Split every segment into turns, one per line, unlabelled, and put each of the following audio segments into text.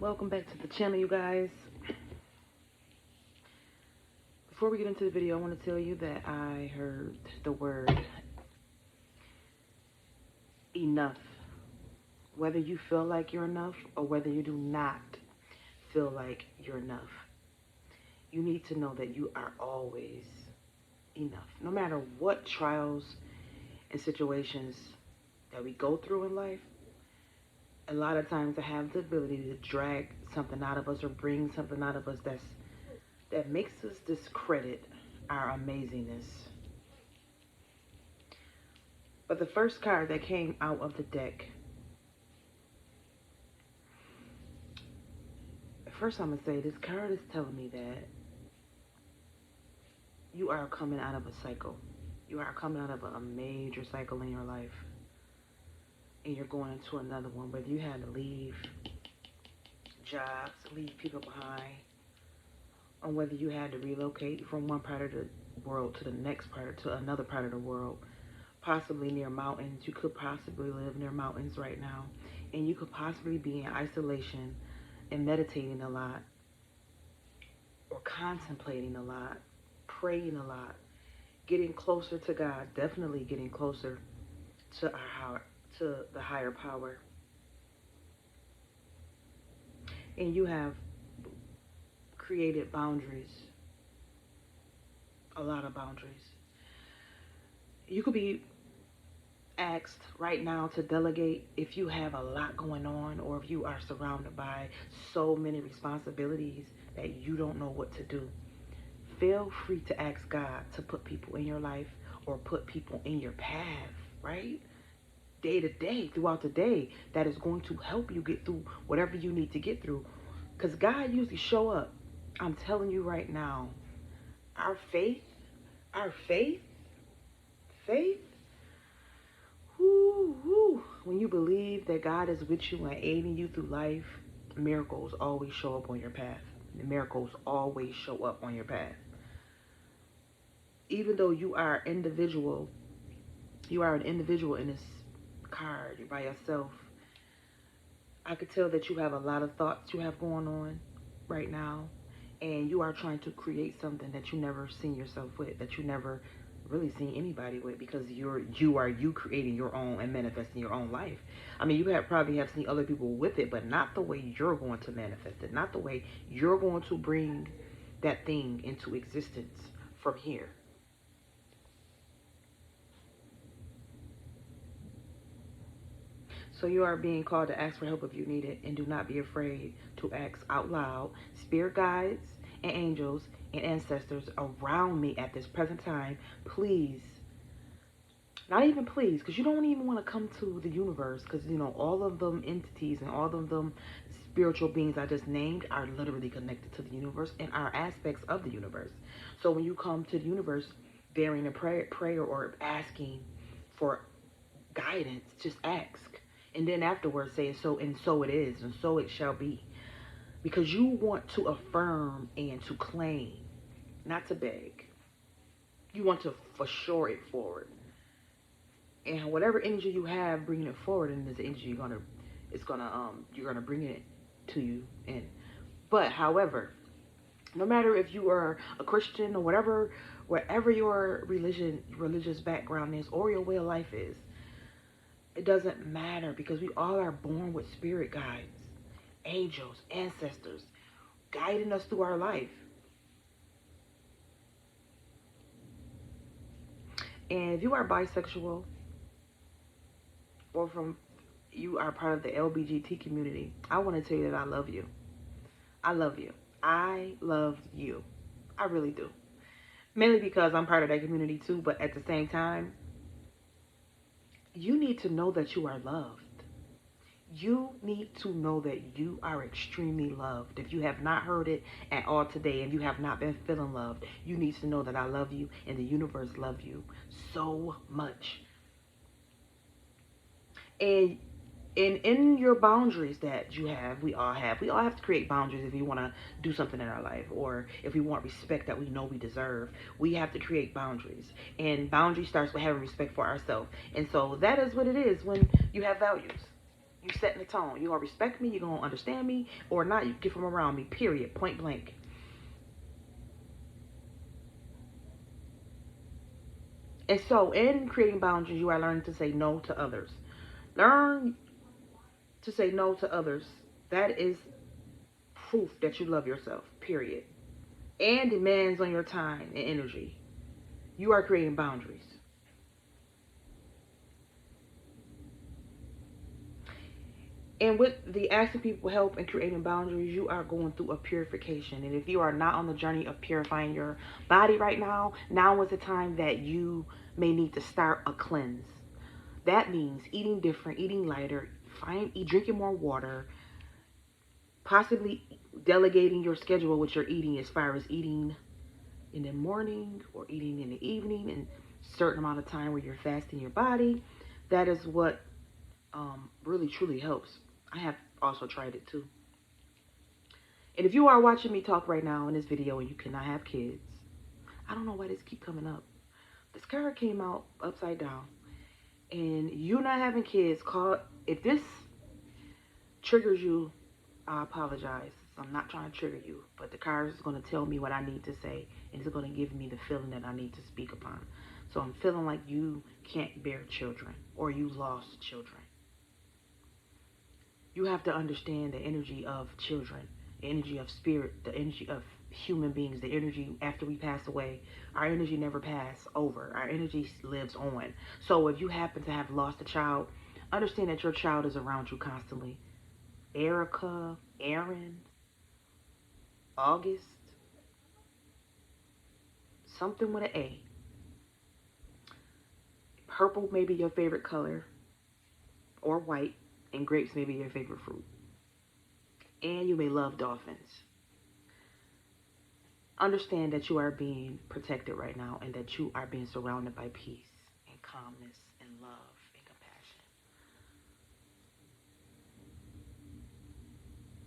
Welcome back to the channel, you guys. Before we get into the video, I want to tell you that I heard the word enough. Whether you feel like you're enough or whether you do not feel like you're enough, you need to know that you are always enough. No matter what trials and situations that we go through in life, a lot of times I have the ability to drag something out of us or bring something out of us that makes us discredit our amazingness. But the first card that came out of the deck, first I'm going to say this card is telling me that you are coming out of a cycle. You are coming out of a major cycle in your life. And you're going into another one, whether you had to leave jobs, leave people behind, or whether you had to relocate from one part of the world to the next part, to another part of the world, possibly near mountains. You could possibly live near mountains right now, and you could possibly be in isolation and meditating a lot, or contemplating a lot, praying a lot, getting closer to God, definitely getting closer to the higher power. And you have created boundaries, a lot of boundaries. You could be asked right now to delegate if you have a lot going on, or if you are surrounded by so many responsibilities that you don't know what to do. Feel free to ask God to put people in your life or put people in your path, right? Day to day, throughout the day, that is going to help you get through whatever you need to get through. Because God usually show up. I'm telling you right now, our faith, faith, when you believe that God is with you and aiding you through life, miracles always show up on your path. The miracles always show up on your path. Even though you are an individual in this card, you're by yourself. I could tell that you have a lot of thoughts you have going on right now, and you are trying to create something that you never seen yourself with, that you never really seen anybody with, because you are creating your own and manifesting your own life. I mean, you probably have seen other people with it, but not the way you're going to manifest it, not the way you're going to bring that thing into existence from here. So you are being called to ask for help if you need it, and do not be afraid to ask out loud. Spirit guides and angels and ancestors around me at this present time, please, not even please, because you don't even want to come to the universe, because, you know, all of them entities and all of them spiritual beings I just named are literally connected to the universe and are aspects of the universe. So when you come to the universe bearing a prayer or asking for guidance, just ask. And then afterwards say, so and so it is, and so it shall be. Because you want to affirm and to claim, not to beg. You want to for sure it forward. And whatever energy you have bringing it forward, and this energy you're gonna bring it to you in. But however, no matter if you are a Christian or wherever your religious background is, or your way of life is, it doesn't matter, because we all are born with spirit guides, angels, ancestors, guiding us through our life. And if you are bisexual, or you are part of the LBGT community, I want to tell you that I love you. I love you. I love you. I really do. Mainly because I'm part of that community too, but at the same time, you need to know that you are loved. You need to know that you are extremely loved. If you have not heard it at all today, and you have not been feeling loved, you need to know that I love you and the universe loves you so much. And in your boundaries that you have, we all have to create boundaries if we want to do something in our life, or if we want respect that we know we deserve. We have to create boundaries, and boundary starts with having respect for ourselves. And so that is what it is when you have values. You setting the tone. You're going to respect me. You're going to understand me. Or not, you get from around me. Period. Point blank. And so, in creating boundaries, you are learning to say no to others. Learn to say no to others. That is proof that you love yourself, period. And demands on your time and energy. You are creating boundaries. And with the asking people help and creating boundaries, you are going through a purification. And if you are not on the journey of purifying your body right now, now is the time that you may need to start a cleanse. That means eating different, eating lighter, drinking more water, possibly delegating your schedule what you're eating as far as eating in the morning or eating in the evening and certain amount of time where you're fasting your body. That is what really truly helps. I have also tried it too. And if you are watching me talk right now in this video and you cannot have kids, I don't know why this keep coming up. This card came out upside down. And you not having kids, if this triggers you, I apologize. I'm not trying to trigger you, but the card is going to tell me what I need to say, and it's going to give me the feeling that I need to speak upon. So I'm feeling like you can't bear children, or you lost children. You have to understand the energy of children, the energy of spirit, the energy of human beings, the energy after we pass away. Our energy never passes over. Our energy lives on. So if you happen to have lost a child, understand that your child is around you constantly. Erica, Aaron, August, something with an A. Purple may be your favorite color, or white, and grapes may be your favorite fruit. And you may love dolphins. Understand that you are being protected right now and that you are being surrounded by peace and calmness and love and compassion.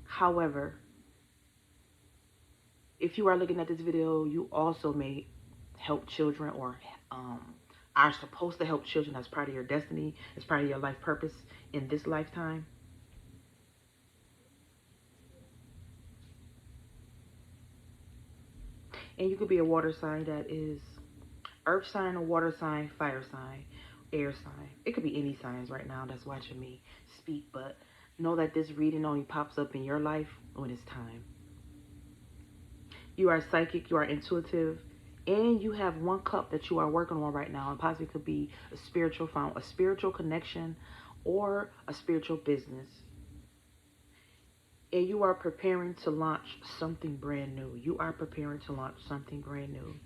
However, if you are looking at this video, you also may help children or are supposed to help children as part of your destiny, as part of your life purpose in this lifetime. And you could be a water sign that is earth sign, a water sign, fire sign, air sign. It could be any signs right now that's watching me speak, but know that this reading only pops up in your life when it's time. You are psychic, you are intuitive, and you have one cup that you are working on right now, and possibly could be a spiritual connection, or a spiritual business. And you are preparing to launch something brand new. You are preparing to launch something brand new.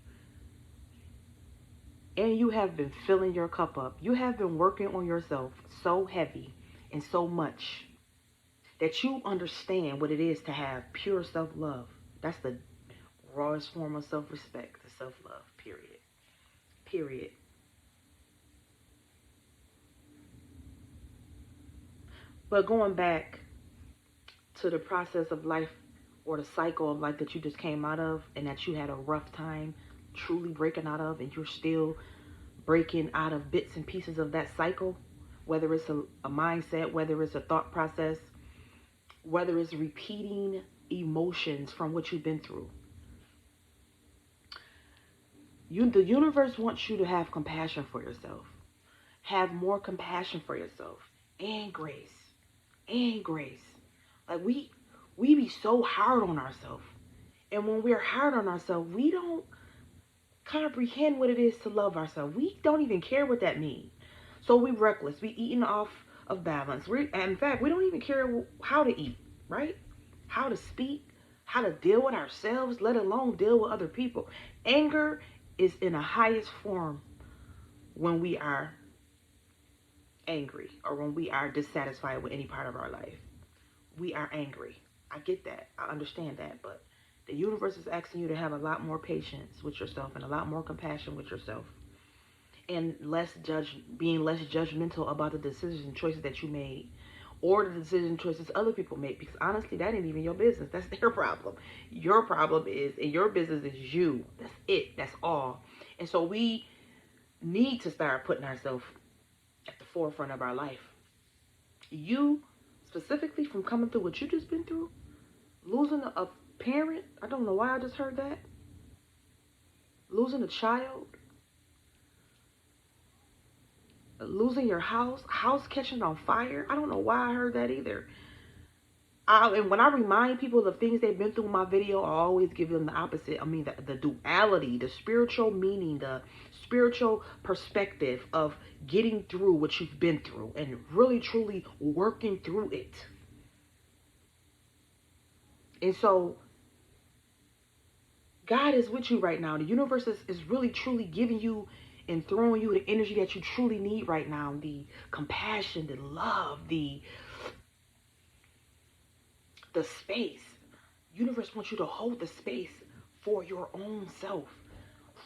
And you have been filling your cup up. You have been working on yourself so heavy and so much that you understand what it is to have pure self-love. That's the rawest form of self-respect, the self-love, period. Period. But going back to the process of life or the cycle of life that you just came out of and that you had a rough time truly breaking out of, and you're still breaking out of bits and pieces of that cycle, whether it's a mindset, whether it's a thought process, whether it's repeating emotions from what you've been through. The universe wants you to have compassion for yourself. Have more compassion for yourself and grace. And grace. Like we be so hard on ourselves. And when we're hard on ourselves, we don't comprehend what it is to love ourselves. We don't even care what that means. So we reckless. We eating off of balance. In fact, we don't even care how to eat, right? How to speak, how to deal with ourselves, let alone deal with other people. Anger is in the highest form when we are angry or when we are dissatisfied with any part of our life. We are angry. I get that. I understand that. But the universe is asking you to have a lot more patience with yourself and a lot more compassion with yourself. And being less judgmental about the decisions and choices that you made, or the decisions and choices other people make, because honestly, that ain't even your business. That's their problem. Your problem is, and your business is you. That's it. That's all. And so we need to start putting ourselves at the forefront of our life. You specifically from coming through what you just been through, losing a parent. I don't know why I just heard that. Losing a child, losing your house catching on fire. I don't know why I heard that either. And when I remind people of things they've been through in my video, I always give them the opposite. I mean, the duality, the spiritual meaning, the spiritual perspective of getting through what you've been through and really, truly working through it. And so, God is with you right now. The universe is really, truly giving you and throwing you the energy that you truly need right now. The compassion, the love, the space. Universe wants you to hold the space for your own self,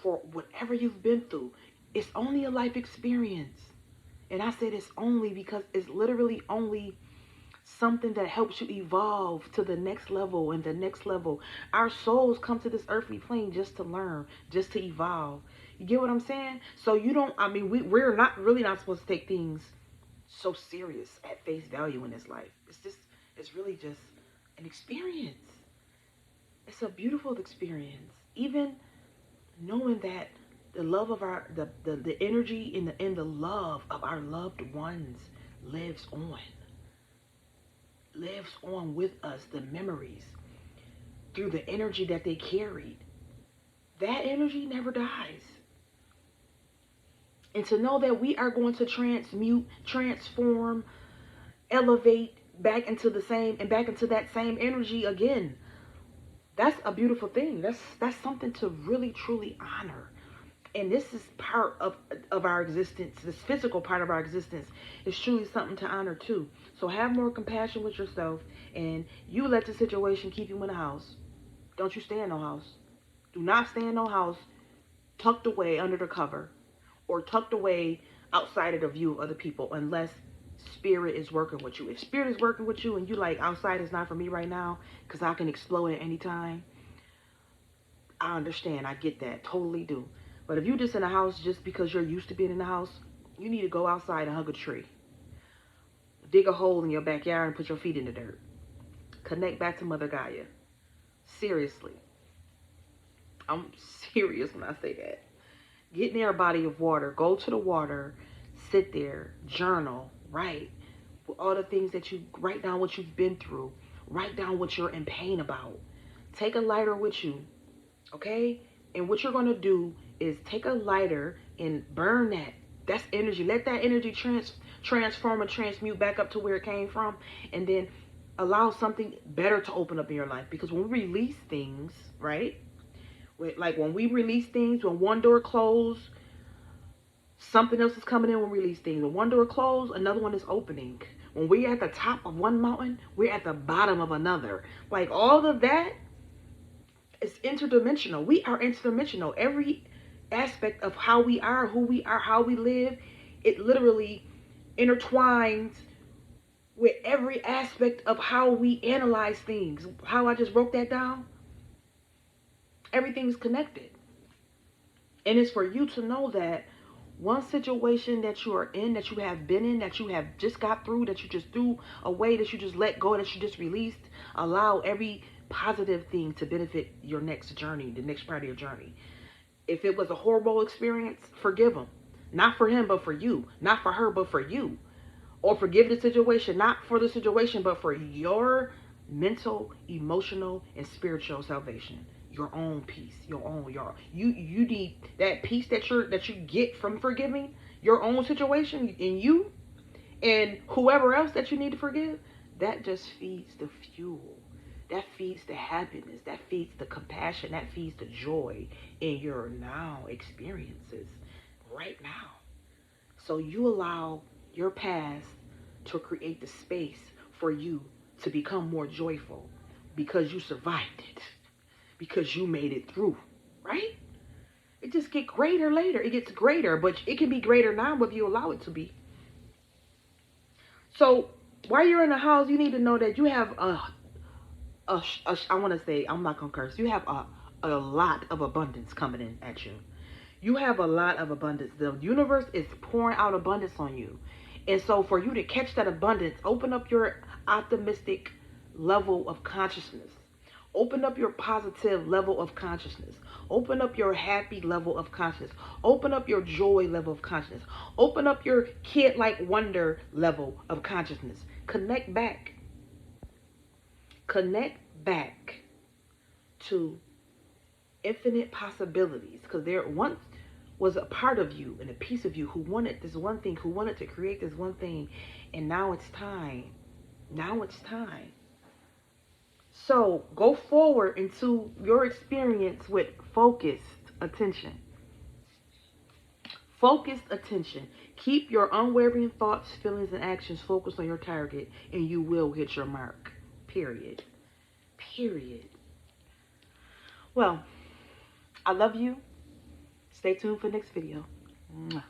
for whatever you've been through. It's only a life experience. And I say this only because it's literally only something that helps you evolve to the next level and the next level. Our souls come to this earthly plane just to learn, just to evolve. You get what I'm saying? So you don't, I mean, we're not really not supposed to take things so serious at face value in this life. It's really just an experience. It's a beautiful experience. Even knowing that the love of the energy in the love of our loved ones lives on with us, the memories through the energy that they carried. That energy never dies. And to know that we are going to transmute, transform, elevate back into the same and back into that same energy again. That's a beautiful thing. That's something to really truly honor. And this is part of our existence. This physical part of our existence is truly something to honor too. So have more compassion with yourself, and you let the situation keep you in the house. Don't you stay in no house. Do not stay in no house tucked away under the cover or tucked away outside of the view of other people unless spirit is working with you. If spirit is working with you and you like outside is not for me right now because I can explode at any time, I understand. I get that. Totally do. But if you're just in a house just because you're used to being in the house, you need to go outside and hug a tree. Dig a hole in your backyard and put your feet in the dirt. Connect back to Mother Gaia. Seriously. I'm serious when I say that. Get near a body of water. Go to the water. Sit there. Journal. Write. All the things that you write down what you've been through. Write down what you're in pain about. Take a lighter with you. Okay? And what you're going to do is take a lighter and burn that. That's energy. Let that energy transform and transmute back up to where it came from. And then allow something better to open up in your life. Because when we release things, right? Like when we release things, when one door closed, something else is coming in when we release things. When one door closed, another one is opening. When we're at the top of one mountain, we're at the bottom of another. Like all of that, it's interdimensional. We are interdimensional. Every aspect of how we are, who we are, how we live, it literally intertwines with every aspect of how we analyze things. How I just broke that down. Everything's connected. And it's for you to know that one situation that you are in, that you have been in, that you have just got through, that you just threw away, that you just let go, that you just released, allow every positive thing to benefit your next journey, the next part of your journey. If it was a horrible experience, forgive him. Not for him, but for you. Not for her, but for you. Or forgive the situation, not for the situation, but for your mental, emotional, and spiritual salvation. Your own peace, you need that peace that you get from forgiving your own situation and you and whoever else that you need to forgive. That just feeds the fuel. That feeds the happiness. That feeds the compassion. That feeds the joy in your now experiences right now. So you allow your past to create the space for you to become more joyful because you survived it. Because you made it through, right? It just gets greater later. It gets greater, but it can be greater now if you allow it to be. So while you're in the house, you need to know that you have I want to say, I'm not going to curse. You have a lot of abundance coming in at you. You have a lot of abundance. The universe is pouring out abundance on you. And so for you to catch that abundance, open up your optimistic level of consciousness. Open up your positive level of consciousness. Open up your happy level of consciousness. Open up your joy level of consciousness. Open up your kid-like wonder level of consciousness. Connect back. Connect back to infinite possibilities. Because there once was a part of you and a piece of you who wanted this one thing, who wanted to create this one thing. And now it's time. Now it's time. So go forward into your experience with focused attention. Focused attention. Keep your unwavering thoughts, feelings, and actions focused on your target, and you will hit your mark. Period. Period. Well, I love you. Stay tuned for the next video. Mwah.